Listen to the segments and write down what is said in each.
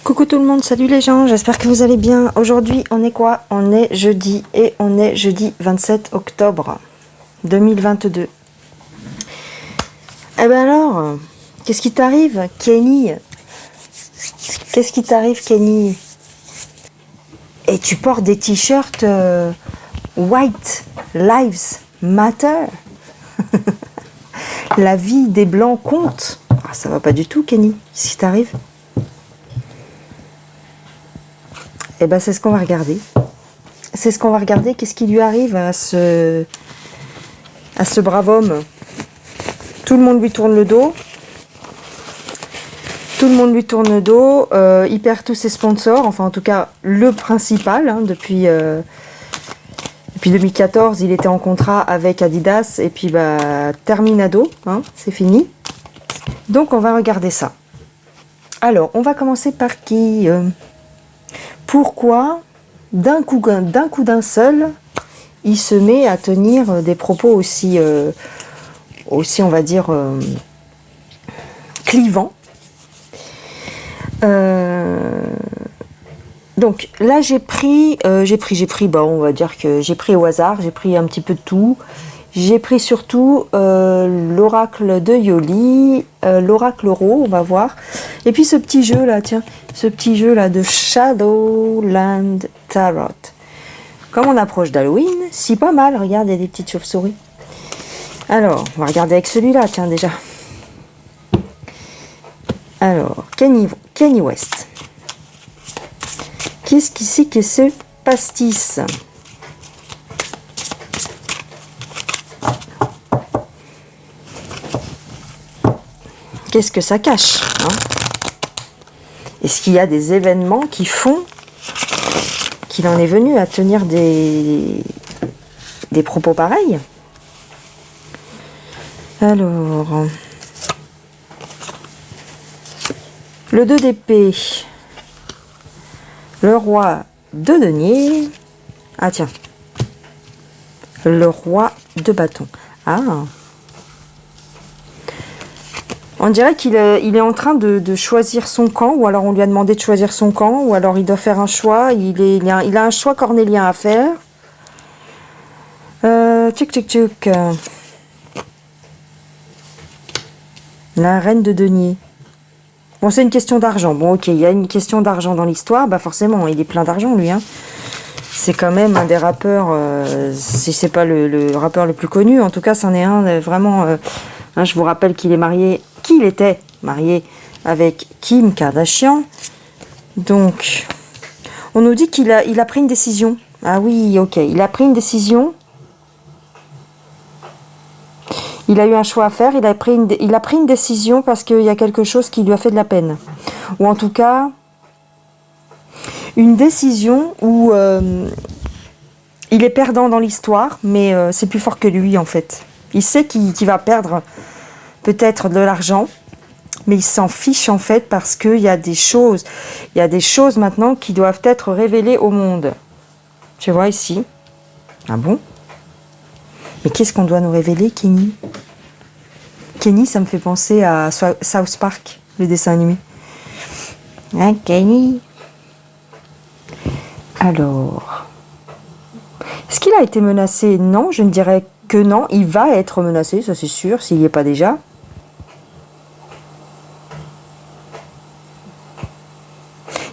Coucou tout le monde, salut les gens, j'espère que vous allez bien. Aujourd'hui, on est quoi? On est jeudi et on est jeudi 27 octobre 2022. Eh ben alors, qu'est-ce qui t'arrive, Kenny? Qu'est-ce qui t'arrive, Kenny? Et tu portes des t-shirts White Lives Matter. La vie des blancs compte. Ah, ça va pas du tout, Kenny. Qu'est-ce qui t'arrive? Eh ben, c'est ce qu'on va regarder. C'est ce qu'on va regarder. Qu'est-ce qui lui arrive à ce brave homme? Tout le monde lui tourne le dos. Tout le monde lui tourne le dos. Il perd tous ses sponsors. Enfin, en tout cas, le principal. Hein, depuis 2014, il était en contrat avec Adidas. Et puis, bah, terminado. Hein, c'est fini. Donc, on va regarder ça. Alors, on va commencer par qui? Pourquoi, d'un coup d'un seul, il se met à tenir des propos aussi on va dire, clivants. Donc là, j'ai pris, bah, on va dire que j'ai pris au hasard, j'ai pris un petit peu de tout. J'ai pris surtout l'oracle de Yoli, l'oracle Ro, on va voir. Et puis ce petit jeu là, tiens, ce petit jeu là de Shadowland Tarot. Comme on approche d'Halloween, c'est pas mal, regarde, il y a des petites chauves-souris. Alors, on va regarder avec celui-là, tiens, déjà. Alors, Kanye West. Qu'est-ce qui c'est que ce pastis? Qu'est-ce que ça cache, hein? Est-ce qu'il y a des événements qui font qu'il en est venu à tenir des propos pareils? Alors, le 2 d'épée, le roi de denier, ah tiens, le roi de bâton. Ah, on dirait qu'il est en train de choisir son camp, ou alors on lui a demandé de choisir son camp, ou alors il doit faire un choix, il a un choix cornélien à faire. Tchouk. La reine de denier. Bon, c'est une question d'argent. Bon, ok, il y a une question d'argent dans l'histoire, bah forcément, il est plein d'argent, lui, hein. C'est quand même un des rappeurs, si c'est pas le rappeur le plus connu, en tout cas, c'en est un vraiment... hein, je vous rappelle qu'il était marié avec Kim Kardashian. Donc, on nous dit qu'il a pris une décision. Ah oui, ok, il a pris une décision. Il a eu un choix à faire. Il a pris une décision parce qu'il y a quelque chose qui lui a fait de la peine. Ou en tout cas, une décision où il est perdant dans l'histoire, mais c'est plus fort que lui, en fait. Il sait qu'il va perdre peut-être de l'argent, mais il s'en fiche en fait parce qu'il y a des choses maintenant qui doivent être révélées au monde. Tu vois ici. Ah bon? Mais qu'est-ce qu'on doit nous révéler, Kenny? Kenny, ça me fait penser à South Park, le dessin animé. Hein, Kenny? Alors, est-ce qu'il a été menacé? Non, je ne dirais que non. Il va être menacé, ça c'est sûr, s'il n'y est pas déjà.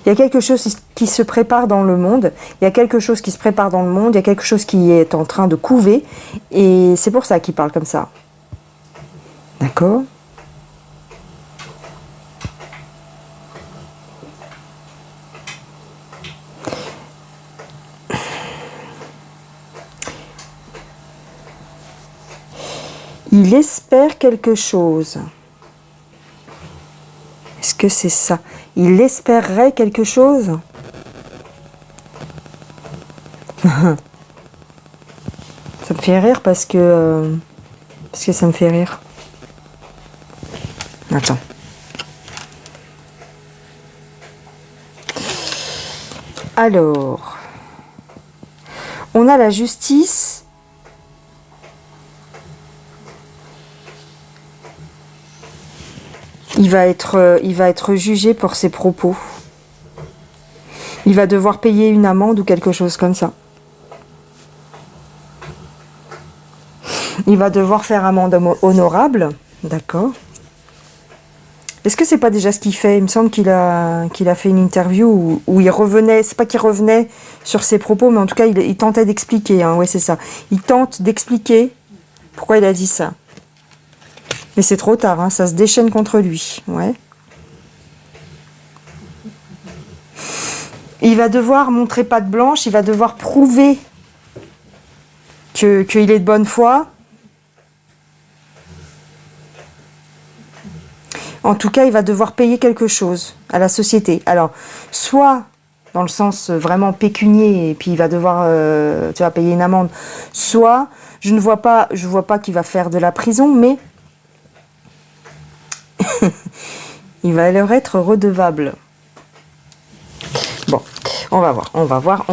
Il y a quelque chose qui se prépare dans le monde. Il y a quelque chose qui se prépare dans le monde. Il y a quelque chose qui est en train de couver. Et c'est pour ça qu'il parle comme ça. D'accord? Il espère quelque chose. Est-ce que c'est ça? Il espérerait quelque chose? Ça me fait rire parce que ça me fait rire. Attends. Alors, on a la justice. Il va être jugé pour ses propos. Il va devoir payer une amende ou quelque chose comme ça. Il va devoir faire amende honorable. D'accord. Est-ce que c'est pas déjà ce qu'il fait? Il me semble qu'il a fait une interview où il revenait, c'est pas qu'il revenait sur ses propos, mais en tout cas il tentait d'expliquer, hein, ouais c'est ça. Il tente d'expliquer pourquoi il a dit ça. Mais c'est trop tard, hein, ça se déchaîne contre lui, ouais. Il va devoir montrer patte blanche, il va devoir prouver qu'il est de bonne foi. En tout cas, il va devoir payer quelque chose à la société. Alors, soit dans le sens vraiment pécunier, et puis il va devoir payer une amende, soit, je vois pas qu'il va faire de la prison, mais il va leur être redevable. Bon, on va voir.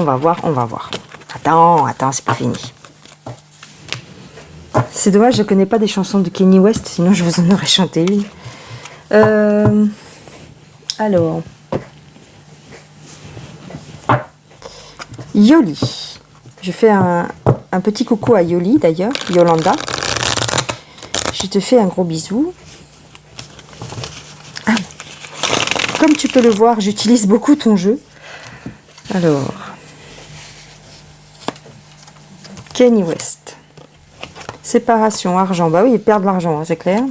Attends, c'est pas fini. C'est dommage, je connais pas des chansons de Kanye West, sinon je vous en aurais chanté une. Alors, Yoli. Je fais un petit coucou à Yoli d'ailleurs, Yolanda. Je te fais un gros bisou. Ah, comme tu peux le voir, j'utilise beaucoup ton jeu. Alors, Kanye West. Séparation, argent. Bah oui, il perd de l'argent, hein, c'est clair.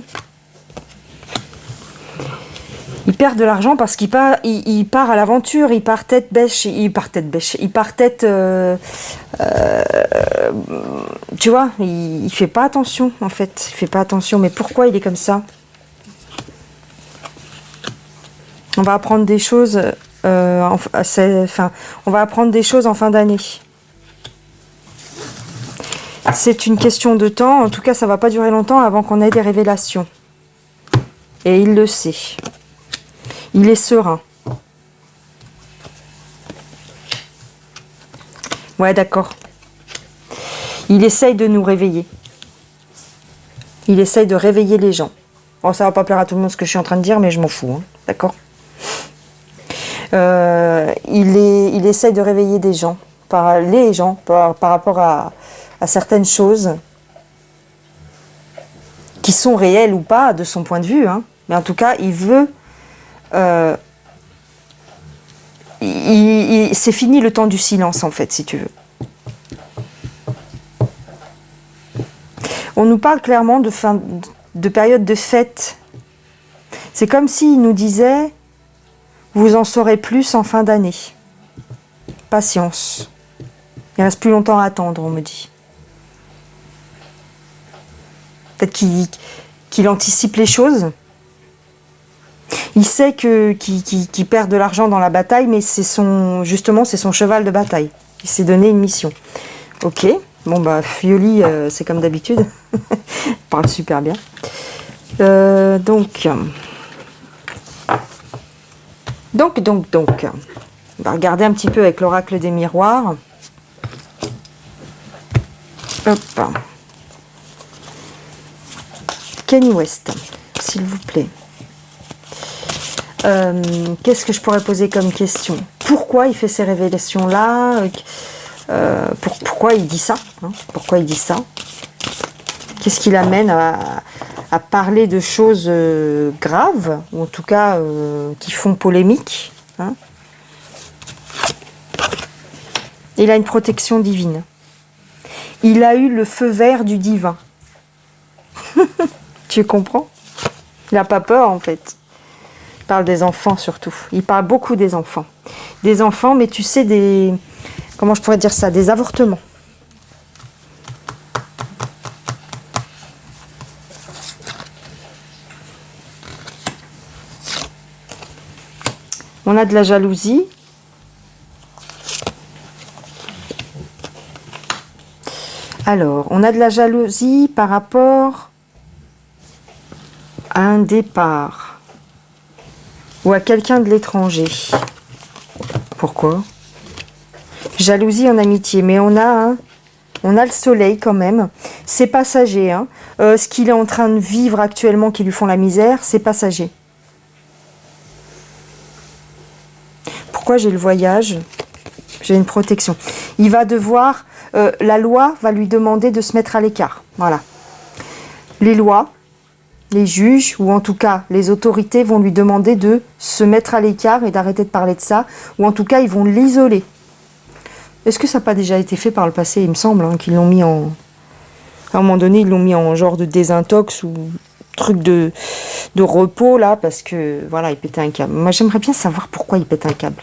Il perd de l'argent parce qu'il part, il part à l'aventure, il part tête bêche, il part tête, tu vois, il fait pas attention en fait, il fait pas attention. Mais pourquoi il est comme ça? On va apprendre des choses, on va apprendre des choses en fin d'année. C'est une question de temps. En tout cas, ça va pas durer longtemps avant qu'on ait des révélations. Et il le sait. Il est serein. Ouais, d'accord. Il essaye de nous réveiller. Il essaye de réveiller les gens. Bon, ça va pas plaire à tout le monde ce que je suis en train de dire, mais je m'en fous. Hein. D'accord. Il essaye de réveiller des gens. Par rapport à certaines choses qui sont réelles ou pas de son point de vue. Hein. Mais en tout cas, il veut... c'est fini le temps du silence en fait, si tu veux. On nous parle clairement de période de fête. C'est comme s'il nous disait vous en saurez plus en fin d'année. Patience. Il reste plus longtemps à attendre, on me dit. Peut-être qu'il anticipe les choses. Il sait qu'il perd de l'argent dans la bataille, mais c'est son cheval de bataille. Il s'est donné une mission. Ok, bon bah Yoli, c'est comme d'habitude. Il parle super bien. Donc. On va regarder un petit peu avec l'oracle des miroirs. Hop. Kanye West, s'il vous plaît. Qu'est-ce que je pourrais poser comme question? Pourquoi il fait ces révélations-là? Pourquoi il dit ça, hein? Pourquoi il dit ça? Qu'est-ce qui l'amène à parler de choses graves, ou en tout cas qui font polémique, hein? Il a une protection divine. Il a eu le feu vert du divin. Tu comprends? Il n'a pas peur en fait. Il parle des enfants surtout. Il parle beaucoup des enfants. Des enfants, mais tu sais, comment je pourrais dire ça? Des avortements. On a de la jalousie. Alors, on a de la jalousie par rapport à un départ ou à quelqu'un de l'étranger. Pourquoi? Jalousie en amitié, mais on a le soleil quand même. C'est passager. Hein. Ce qu'il est en train de vivre actuellement qui lui font la misère, c'est passager. Pourquoi j'ai le voyage? J'ai une protection. Il va devoir... la loi va lui demander de se mettre à l'écart. Voilà. Les lois, les juges, ou en tout cas les autorités vont lui demander de se mettre à l'écart et d'arrêter de parler de ça. Ou en tout cas, ils vont l'isoler. Est-ce que ça n'a pas déjà été fait par le passé? Il me semble hein, qu'ils l'ont mis en... À un moment donné, ils l'ont mis en genre de désintox ou truc de repos, là, parce que, voilà, il pétait un câble. Moi, j'aimerais bien savoir pourquoi il pète un câble.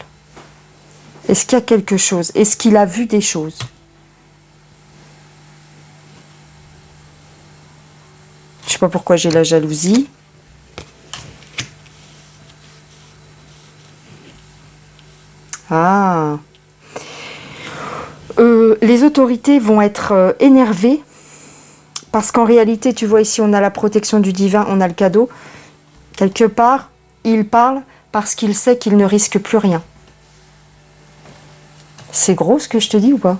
Est-ce qu'il y a quelque chose? Est-ce qu'il a vu des choses? Je sais pas pourquoi j'ai la jalousie. Ah. Les autorités vont être énervées parce qu'en réalité, tu vois ici, on a la protection du divin, on a le cadeau. Quelque part, il parle parce qu'il sait qu'il ne risque plus rien. C'est gros ce que je te dis ou pas?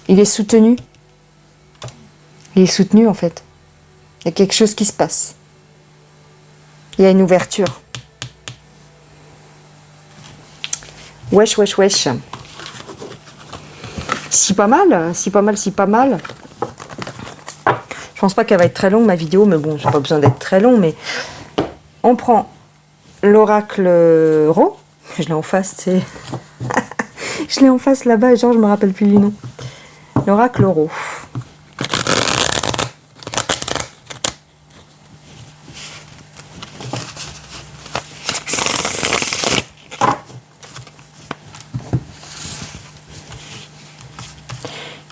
Il est soutenu. Il est soutenu en fait. Il y a quelque chose qui se passe. Il y a une ouverture. Wesh, wesh, wesh. Si pas mal, si pas mal, si pas mal. Je pense pas qu'elle va être très longue ma vidéo, mais bon, j'ai pas besoin d'être très long, mais on prend l'oracle Ro. Je l'ai en face, c'est... Je l'ai en face là-bas et genre je me rappelle plus du nom. L'oracle Ro.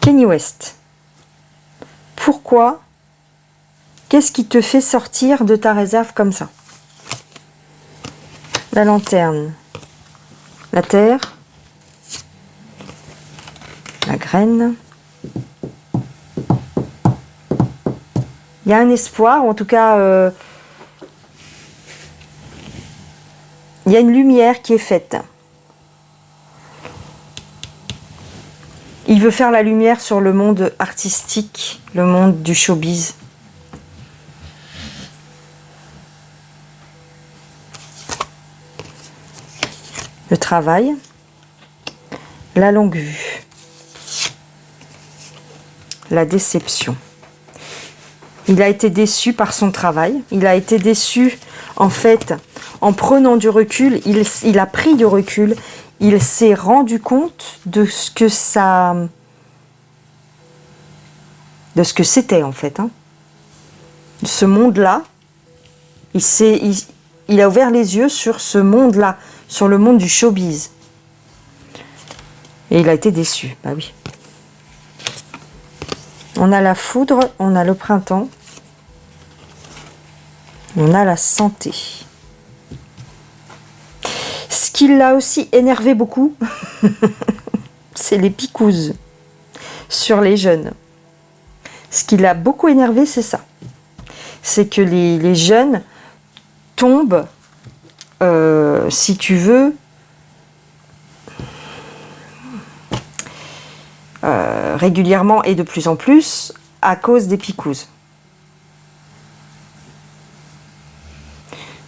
Kanye West. Pourquoi? Qu'est-ce qui te fait sortir de ta réserve comme ça? La lanterne. La terre. La graine. Il y a un espoir, ou en tout cas, il y a une lumière qui est faite. Il veut faire la lumière sur le monde artistique, le monde du showbiz. Le travail, la longue vue, la déception. Il a été déçu par son travail, il a été déçu en fait en prenant du recul, il a pris du recul, il s'est rendu compte de ce que ça... de ce que c'était en fait. Hein. Ce monde-là, il a ouvert les yeux sur ce monde-là, sur le monde du showbiz. Et il a été déçu, bah oui. On a la foudre, on a le printemps, on a la santé. Ce qui l'a aussi énervé beaucoup, c'est les picouzes sur les jeunes. Ce qui l'a beaucoup énervé, c'est ça. C'est que les jeunes tombent, si tu veux, régulièrement et de plus en plus, à cause des picouzes.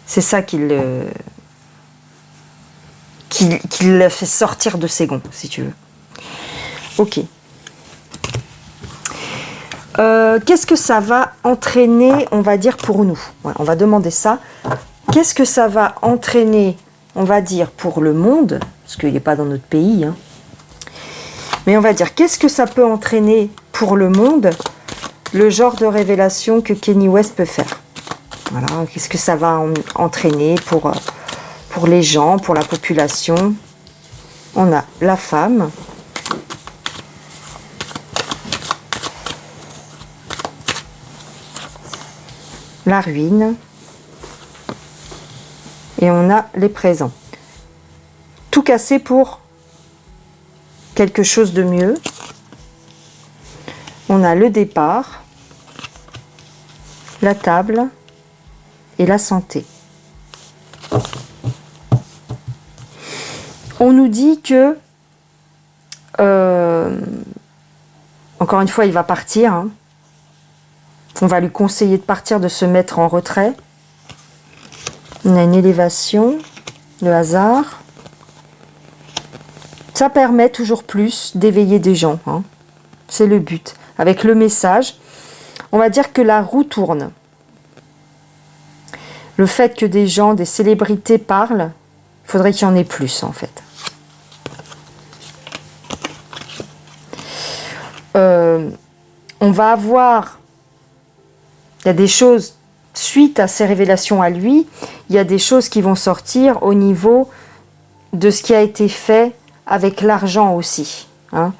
C'est ça qui le fait sortir de ses gonds, si tu veux. Ok. Qu'est-ce que ça va entraîner, on va dire, pour nous? Ouais, on va demander ça. Qu'est-ce que ça va entraîner, on va dire, pour le monde? Parce qu'il n'est pas dans notre pays. Hein. Mais on va dire, qu'est-ce que ça peut entraîner pour le monde? Le genre de révélation que Kanye West peut faire. Voilà, qu'est-ce que ça va entraîner pour les gens, pour la population? On a la femme. La ruine. Et on a les présents. Tout casser pour quelque chose de mieux. On a le départ, la table et la santé. On nous dit que, encore une fois, il va partir. Hein. On va lui conseiller de partir, de se mettre en retrait. On a une élévation, le hasard. Ça permet toujours plus d'éveiller des gens, hein. C'est le but. Avec le message, on va dire que la roue tourne. Le fait que des gens, des célébrités parlent, il faudrait qu'il y en ait plus en fait. On va avoir, il y a des choses, suite à ces révélations à lui, il y a des choses qui vont sortir au niveau de ce qui a été fait avec l'argent aussi, hein.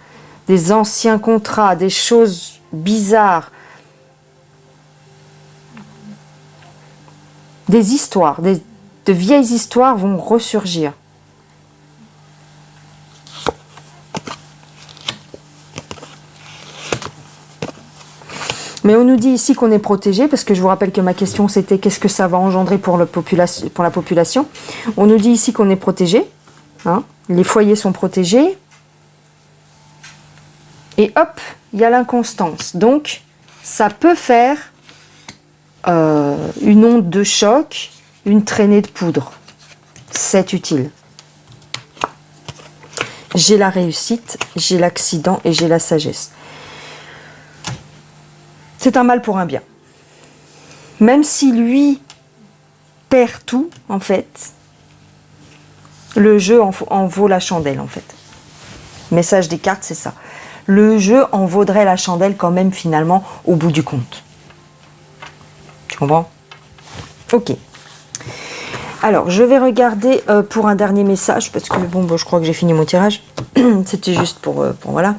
Des anciens contrats, des choses bizarres, des histoires, de vieilles histoires vont ressurgir. Mais on nous dit ici qu'on est protégé, parce que je vous rappelle que ma question c'était qu'est-ce que ça va engendrer pour la population. On nous dit ici qu'on est protégé, hein, les foyers sont protégés, et hop, il y a l'inconstance. Donc, ça peut faire une onde de choc, une traînée de poudre. C'est utile. J'ai la réussite, j'ai l'accident et j'ai la sagesse. C'est un mal pour un bien. Même si lui perd tout, en fait, le jeu en vaut la chandelle, en fait. Message des cartes, c'est ça. Le jeu en vaudrait la chandelle quand même, finalement, au bout du compte. Tu comprends? Ok. Alors, je vais regarder pour un dernier message, parce que bon, je crois que j'ai fini mon tirage. C'était juste pour voilà.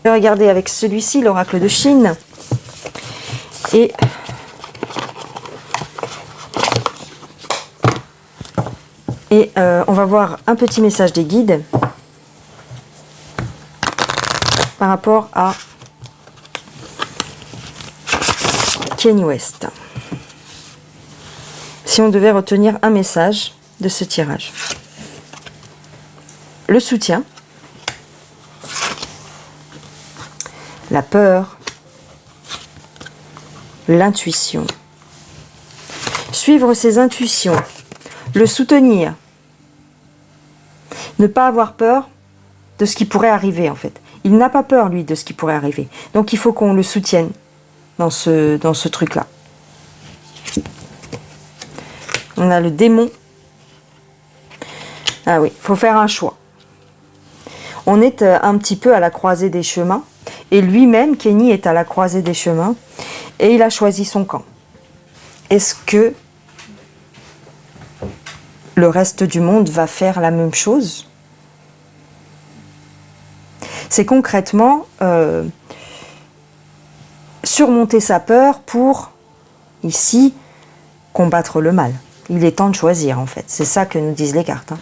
Je vais regarder avec celui-ci, l'oracle de Chine. Et on va voir un petit message des guides par rapport à Kanye West. Si on devait retenir un message de ce tirage. Le soutien, la peur, l'intuition. Suivre ses intuitions, le soutenir. Ne pas avoir peur de ce qui pourrait arriver en fait. Il n'a pas peur lui de ce qui pourrait arriver. Donc il faut qu'on le soutienne dans ce truc-là. On a le démon. Ah oui, il faut faire un choix. On est un petit peu à la croisée des chemins. Et lui-même, Kenny, est à la croisée des chemins. Et il a choisi son camp. Est-ce que le reste du monde va faire la même chose? C'est concrètement surmonter sa peur pour, ici, combattre le mal. Il est temps de choisir, en fait. C'est ça que nous disent les cartes, hein.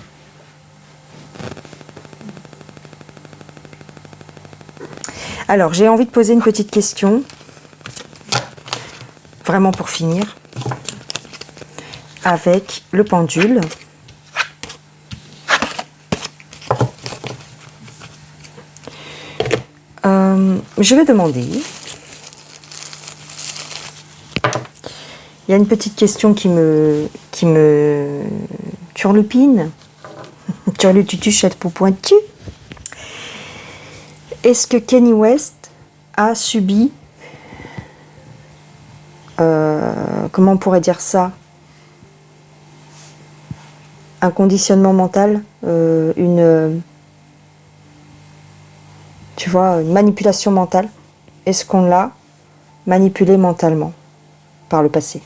Alors, j'ai envie de poser une petite question, vraiment pour finir, avec le pendule. Je vais demander... Il y a une petite question qui me turlupine. Turlututu, chatte pour pointu. Est-ce que Kanye West a subi, comment on pourrait dire ça, un conditionnement mental, tu vois, une manipulation mentale? Est-ce qu'on l'a manipulé mentalement par le passé?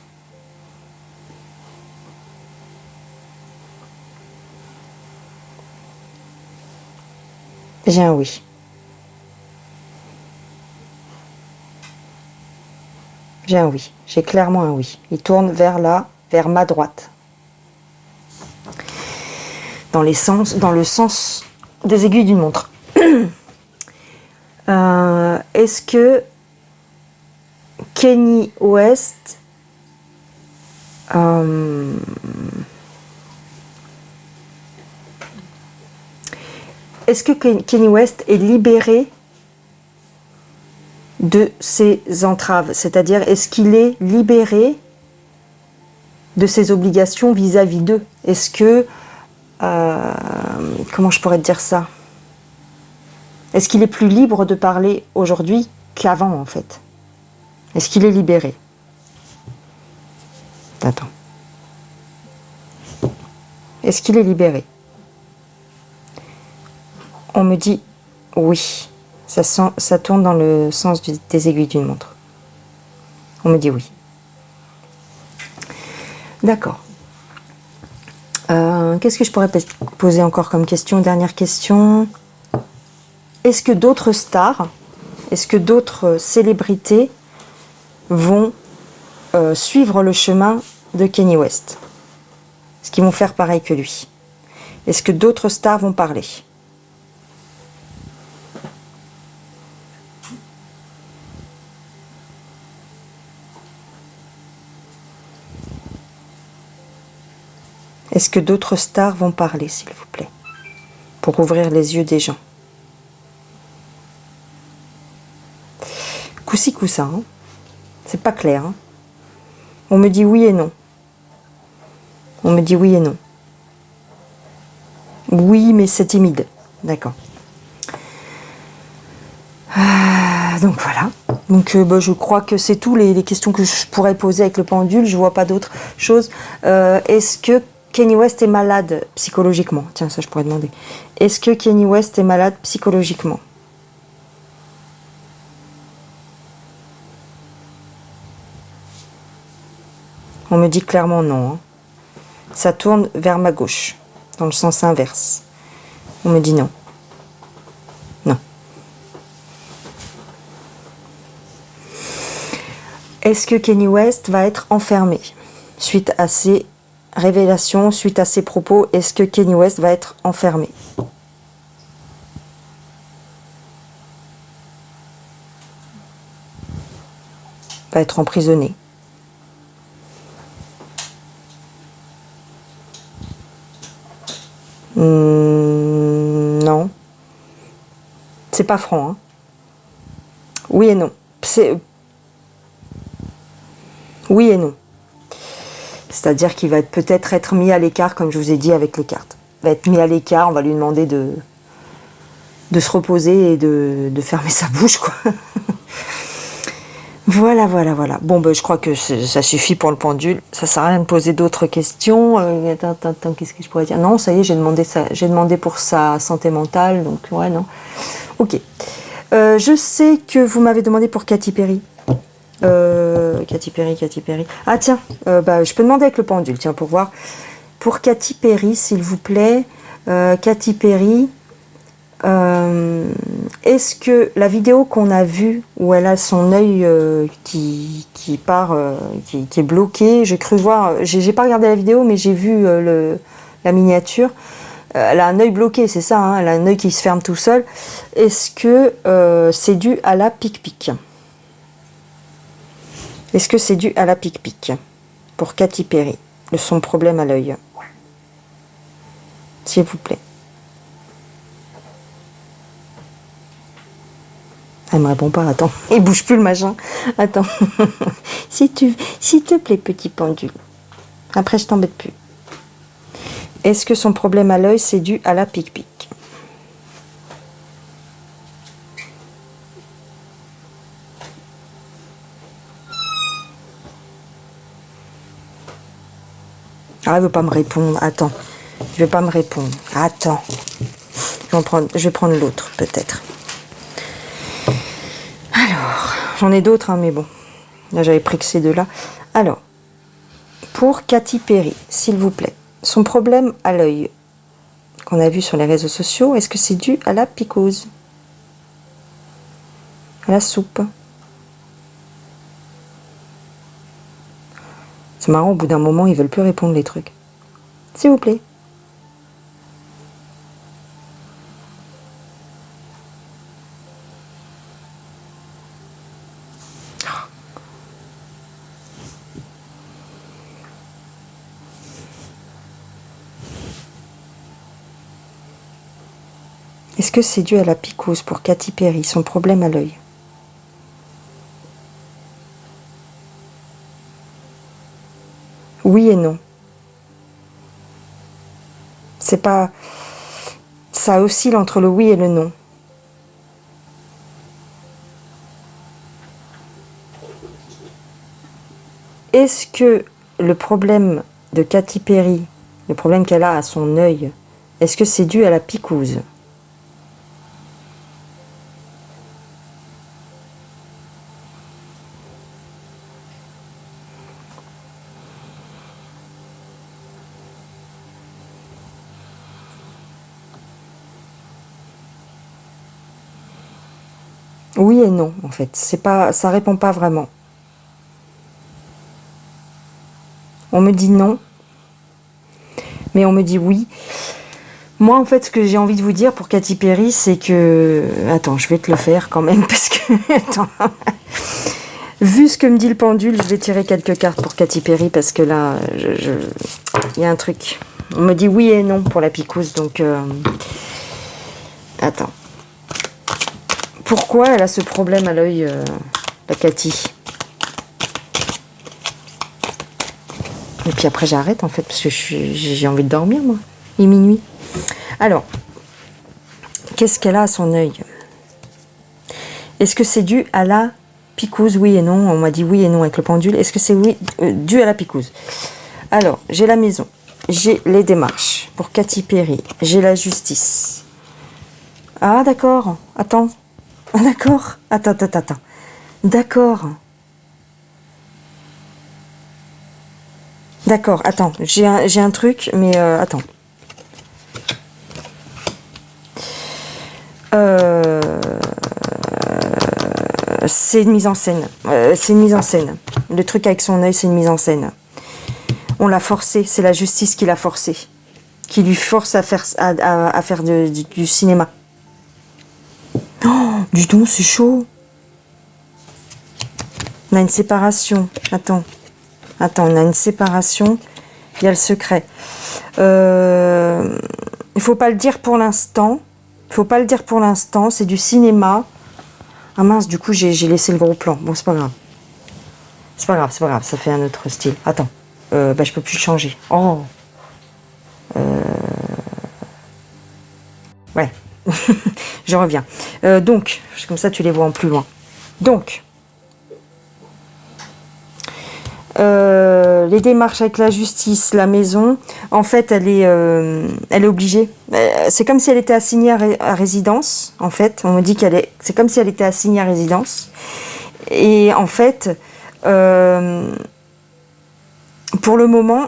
J'ai un oui. J'ai un oui. J'ai clairement un oui. Il tourne vers là, vers ma droite. Dans le sens des aiguilles d'une montre. Est-ce que Kanye West est-ce que Kanye West est libéré de ses entraves? C'est-à-dire, est-ce qu'il est libéré de ses obligations vis-à-vis d'eux? Est-ce que... comment je pourrais te dire ça? Est-ce qu'il est plus libre de parler aujourd'hui qu'avant, en fait? Est-ce qu'il est libéré? Attends. Est-ce qu'il est libéré? On me dit oui. Ça tourne dans le sens des aiguilles d'une montre. On me dit oui. D'accord. Qu'est-ce que je pourrais poser encore comme question? Dernière question. Est-ce que d'autres stars, est-ce que d'autres célébrités vont suivre le chemin de Kanye West? Est-ce qu'ils vont faire pareil que lui? Est-ce que d'autres stars vont parler? Est-ce que d'autres stars vont parler, s'il vous plaît, pour ouvrir les yeux des gens? Coup-ci, coup-ça, hein. C'est pas clair. Hein. On me dit oui et non. On me dit oui et non. Oui, mais c'est timide. D'accord. Donc voilà. Donc je crois que c'est tout les questions que je pourrais poser avec le pendule. Je vois pas d'autres choses. Est-ce que Kanye West est malade psychologiquement? Tiens, ça je pourrais demander. Est-ce que Kanye West est malade psychologiquement? On me dit clairement non. Hein. Ça tourne vers ma gauche, dans le sens inverse. On me dit non. Non. Est-ce que Kanye West va être enfermé suite à ces révélations, suite à ces propos? Est-ce que Kanye West va être enfermé? Va être emprisonné? Non. C'est pas franc. Hein. Oui et non. Oui et non. C'est-à-dire qu'il va peut-être être mis à l'écart, comme je vous ai dit avec les cartes. Il va être mis à l'écart, on va lui demander de se reposer et de fermer sa bouche, quoi. Voilà. Bon, ben, je crois que ça suffit pour le pendule. Ça sert à rien de poser d'autres questions. Attends, qu'est-ce que je pourrais dire? Non, ça y est, j'ai demandé pour sa santé mentale, donc ouais, non. Ok. Je sais que vous m'avez demandé pour Katy Perry. Katy Perry. Ah tiens, je peux demander avec le pendule, tiens, pour voir. Pour Katy Perry, s'il vous plaît. Katy Perry. Est-ce que la vidéo qu'on a vue où elle a son œil qui part, qui est bloqué, j'ai cru voir, j'ai pas regardé la vidéo mais j'ai vu la miniature, elle a un œil bloqué, c'est ça, hein, elle a un œil qui se ferme tout seul. Est-ce que c'est dû à la pique-pique? Est-ce que c'est dû à la pique-pique pour Katy Perry, son problème à l'œil? S'il vous plaît. Elle me répond pas, attends, il bouge plus le machin. Attends, s'il te plaît, petit pendule. Après, je t'embête plus. Est-ce que son problème à l'œil, c'est dû à la pique-pique? Ah, elle veut pas me répondre. Attends, je vais pas me répondre. Attends, je vais prendre l'autre, peut-être. Alors, j'en ai d'autres, hein, mais bon. Là, j'avais pris que ces deux-là. Alors, pour Katy Perry, s'il vous plaît, son problème à l'œil qu'on a vu sur les réseaux sociaux, est-ce que c'est dû à la piquose? À la soupe? C'est marrant, au bout d'un moment, ils veulent plus répondre les trucs. S'il vous plaît. Est-ce que c'est dû à la piquose pour Katy Perry, son problème à l'œil? Oui et non. C'est pas... Ça oscille entre le oui et le non. est-ce que le problème de Katy Perry, le problème qu'elle a à son œil, est-ce que c'est dû à la piquouse? Oui et non, en fait. C'est pas, ça répond pas vraiment. On me dit non, mais on me dit oui. Moi, en fait, ce que j'ai envie de vous dire pour Katy Perry, c'est que... Attends, je vais te le faire quand même, parce que... Attends. Vu ce que me dit le pendule, je vais tirer quelques cartes pour Katy Perry, parce que là, il y a un truc. On me dit oui et non pour la picouse, donc... Attends. Pourquoi elle a ce problème à l'œil, la Katy? Et puis après, j'arrête, en fait, parce que j'ai envie de dormir, moi. Il est minuit. Alors, qu'est-ce qu'elle a à son œil? Est-ce que c'est dû à la picouse? Oui et non. On m'a dit oui et non avec le pendule. Est-ce que c'est oui, dû à la picouse? Alors, j'ai la maison. J'ai les démarches pour Katy Perry. J'ai la justice. Ah, d'accord. Attends. Ah, d'accord. Attends. D'accord. D'accord, attends. J'ai un truc, mais attends. C'est une mise en scène. C'est une mise en scène. Le truc avec son œil, c'est une mise en scène. On l'a forcé. C'est la justice qui l'a forcé. Qui lui force à faire, à faire du cinéma. Oh, du tout, c'est chaud. On a une séparation. Attends, on a une séparation. Il y a le secret. Il faut pas le dire pour l'instant. C'est du cinéma. Ah mince, du coup, j'ai laissé le gros plan. Bon, c'est pas grave. C'est pas grave. Ça fait un autre style. Attends. Je peux plus le changer. Oh. Ouais. Je reviens. Donc, comme ça, tu les vois en plus loin. Donc, les démarches avec la justice, la maison, en fait, elle est obligée. C'est comme si elle était assignée à résidence, en fait. On me dit c'est comme si elle était assignée à résidence. Et en fait, pour le moment,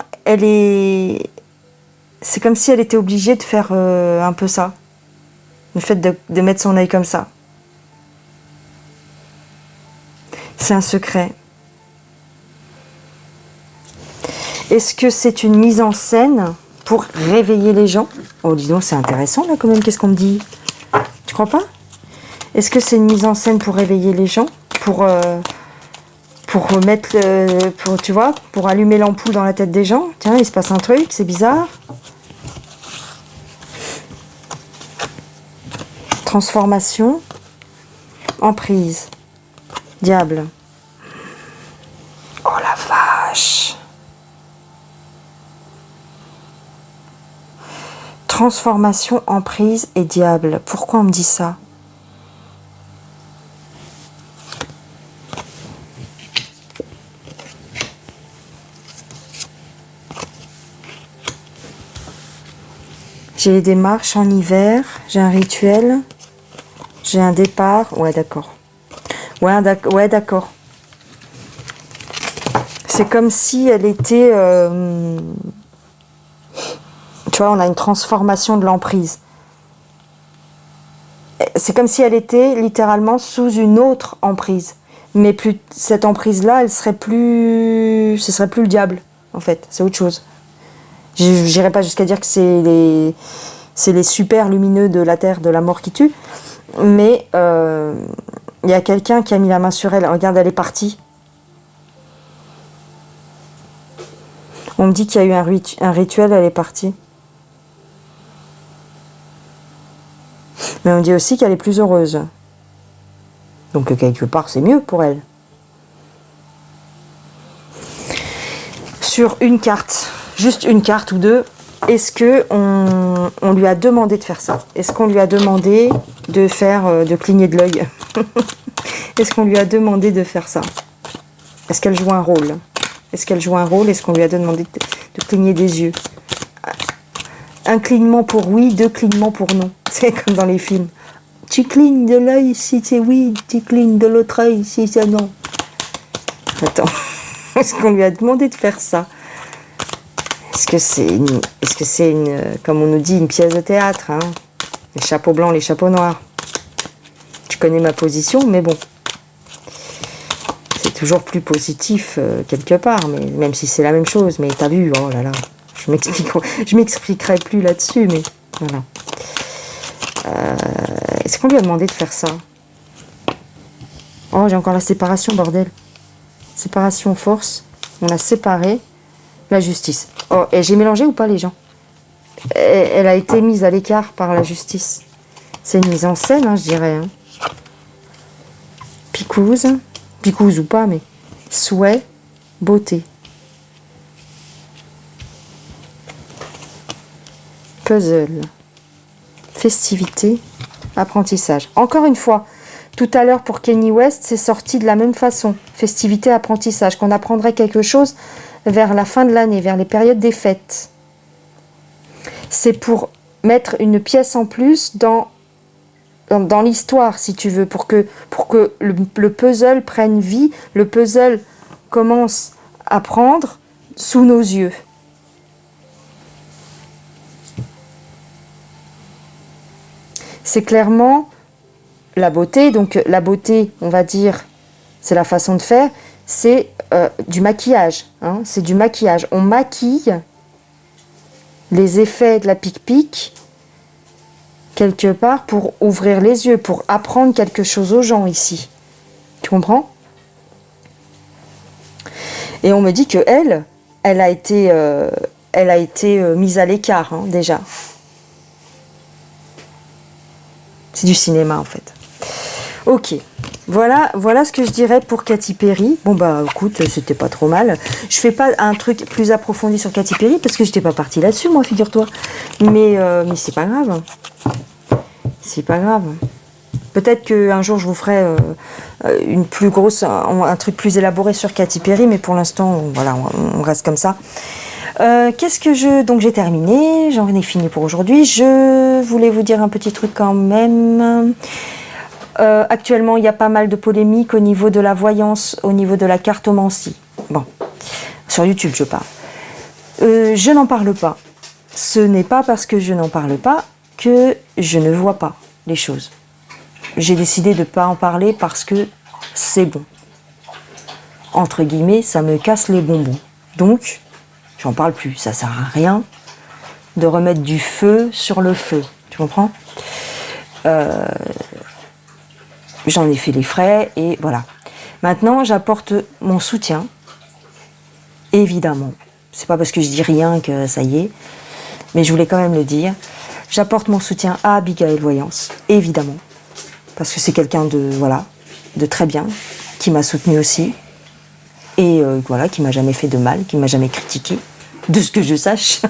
c'est comme si elle était obligée de faire un peu ça. Le fait de mettre son œil comme ça. C'est un secret. Est-ce que c'est une mise en scène pour réveiller les gens? Oh, dis donc, c'est intéressant, là, quand même. Qu'est-ce qu'on me dit? Tu crois pas? Est-ce que c'est une mise en scène pour réveiller les gens? Pour mettre... tu vois, pour allumer l'ampoule dans la tête des gens? Tiens, il se passe un truc, c'est bizarre. Transformation. Emprise. Diable. Oh, la vache! Transformation, emprise et diable. Pourquoi on me dit ça? J'ai les démarches en hiver, j'ai un rituel, j'ai un départ. Ouais, d'accord. Ouais, d'accord. C'est comme si elle était... Tu vois, on a une transformation de l'emprise. C'est comme si elle était littéralement sous une autre emprise. Mais plus cette emprise-là, ce serait plus le diable, en fait. C'est autre chose. J'irai pas jusqu'à dire que c'est les super lumineux de la terre, de la mort qui tuent. Mais il y a quelqu'un qui a mis la main sur elle. Regarde, elle est partie. On me dit qu'il y a eu un rituel, elle est partie. Mais on dit aussi qu'elle est plus heureuse. Donc quelque part, c'est mieux pour elle. Sur une carte, juste une carte ou deux, est-ce que on lui a demandé de faire ça? Est-ce qu'on lui a demandé de faire, de cligner de l'œil? Est-ce qu'on lui a demandé de faire ça? Est-ce qu'elle joue un rôle? Est-ce qu'elle joue un rôle? Est-ce qu'on lui a demandé de cligner des yeux? Un clignement pour oui, 2 clignements pour non. C'est comme dans les films. Tu clignes de l'œil si c'est oui, tu clignes de l'autre œil si c'est non. Attends, est-ce qu'on lui a demandé de faire ça? Est-ce que c'est une, comme on nous dit, une pièce de théâtre, hein? Les chapeaux blancs, les chapeaux noirs. Tu connais ma position, mais bon. C'est toujours plus positif quelque part, mais même si c'est la même chose. Mais t'as vu, oh là là, je m'expliquerai plus là-dessus, mais voilà. Est-ce qu'on lui a demandé de faire ça? Oh, j'ai encore la séparation, bordel. Séparation force. On a séparé la justice. Oh, et j'ai mélangé ou pas les gens? Elle a été mise à l'écart par la justice. C'est une mise en scène, hein, je dirais. Hein. Picouse ou pas, mais souhait, beauté. Puzzle. Festivité, apprentissage. Encore une fois, tout à l'heure pour Kanye West, c'est sorti de la même façon. Festivité, apprentissage. Qu'on apprendrait quelque chose vers la fin de l'année, vers les périodes des fêtes. C'est pour mettre une pièce en plus dans l'histoire, si tu veux, pour que le puzzle prenne vie, le puzzle commence à prendre sous nos yeux. C'est clairement la beauté. Donc la beauté, on va dire, c'est la façon de faire, c'est du maquillage. Hein, c'est du maquillage. On maquille les effets de la pique-pique quelque part pour ouvrir les yeux, pour apprendre quelque chose aux gens ici. Tu comprends? Et on me dit que elle a été mise à l'écart, hein, déjà. C'est du cinéma en fait. Ok, voilà ce que je dirais pour Katy Perry. Bon bah écoute, c'était pas trop mal. Je fais pas un truc plus approfondi sur Katy Perry parce que j'étais pas partie là-dessus, moi, figure-toi. Mais c'est pas grave. C'est pas grave. Peut-être qu'un jour je vous ferai une plus grosse, un truc plus élaboré sur Katy Perry, mais pour l'instant, voilà, on reste comme ça. Donc j'ai terminé, j'en ai fini pour aujourd'hui. Je voulais vous dire un petit truc quand même. Actuellement, il y a pas mal de polémiques au niveau de la voyance, au niveau de la cartomancie. Bon, sur YouTube, je parle. Je n'en parle pas. Ce n'est pas parce que je n'en parle pas que je ne vois pas les choses. J'ai décidé de ne pas en parler parce que c'est bon. Entre guillemets, ça me casse les bonbons. Donc, j'en parle plus. Ça sert à rien de remettre du feu sur le feu. Tu comprends ? J'en ai fait les frais et voilà. Maintenant, j'apporte mon soutien. Évidemment. C'est pas parce que je dis rien que ça y est. Mais je voulais quand même le dire. J'apporte mon soutien à Abigail Voyance. Évidemment. Parce que c'est quelqu'un de très bien. Qui m'a soutenu aussi. Et voilà, qui m'a jamais fait de mal. Qui m'a jamais critiqué. De ce que je sache.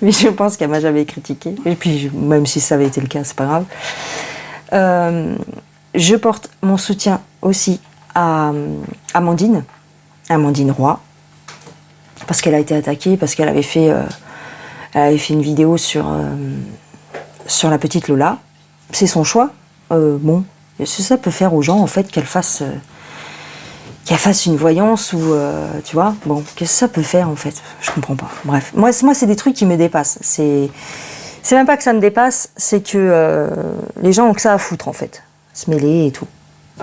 Mais je pense qu'elle m'a jamais critiqué. Et puis, même si ça avait été le cas, c'est pas grave. Je porte mon soutien aussi à Amandine Roy, parce qu'elle a été attaquée, parce qu'elle avait fait une vidéo sur la petite Lola. C'est son choix. Bon, ça peut faire aux gens en fait qu'elle fasse une voyance ou tu vois. Bon, qu'est-ce que ça peut faire en fait? Je comprends pas. Bref, moi c'est des trucs qui me dépassent. C'est même pas que ça me dépasse, c'est que les gens ont que ça à foutre en fait. Se mêler et tout.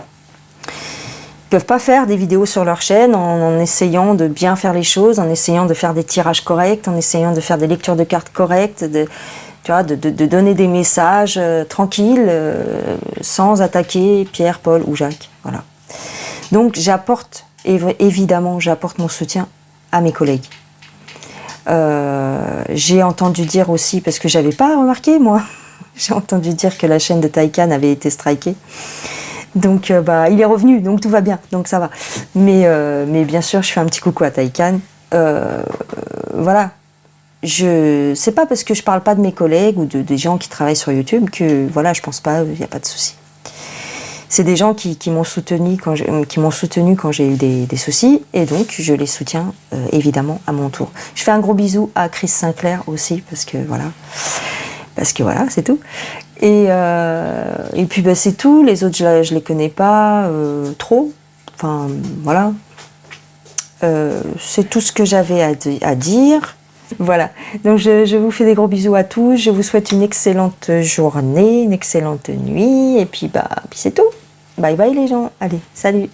Ils peuvent pas faire des vidéos sur leur chaîne en essayant de bien faire les choses, en essayant de faire des tirages corrects, en essayant de faire des lectures de cartes correctes, de donner des messages tranquilles, sans attaquer Pierre, Paul ou Jacques. Voilà. Donc évidemment, j'apporte mon soutien à mes collègues. J'ai entendu dire aussi, parce que j'avais pas remarqué moi, j'ai entendu dire que la chaîne de Taycan avait été strikée. Donc il est revenu, donc tout va bien, donc ça va. Mais bien sûr, je fais un petit coucou à Taycan. Voilà. C'est pas parce que je parle pas de mes collègues ou des gens qui travaillent sur YouTube que voilà, je pense pas, il n'y a pas de souci. c'est des gens qui m'ont soutenu quand j'ai eu des soucis, et donc je les soutiens évidemment à mon tour. Je fais un gros bisou à Chris Sinclair aussi, parce que voilà, c'est tout. Et puis bah, c'est tout, les autres je les connais pas trop, enfin voilà. C'est tout ce que j'avais à dire. Voilà, donc je vous fais des gros bisous à tous, je vous souhaite une excellente journée, une excellente nuit, et puis bah puis c'est tout. Bye bye les gens, allez, salut.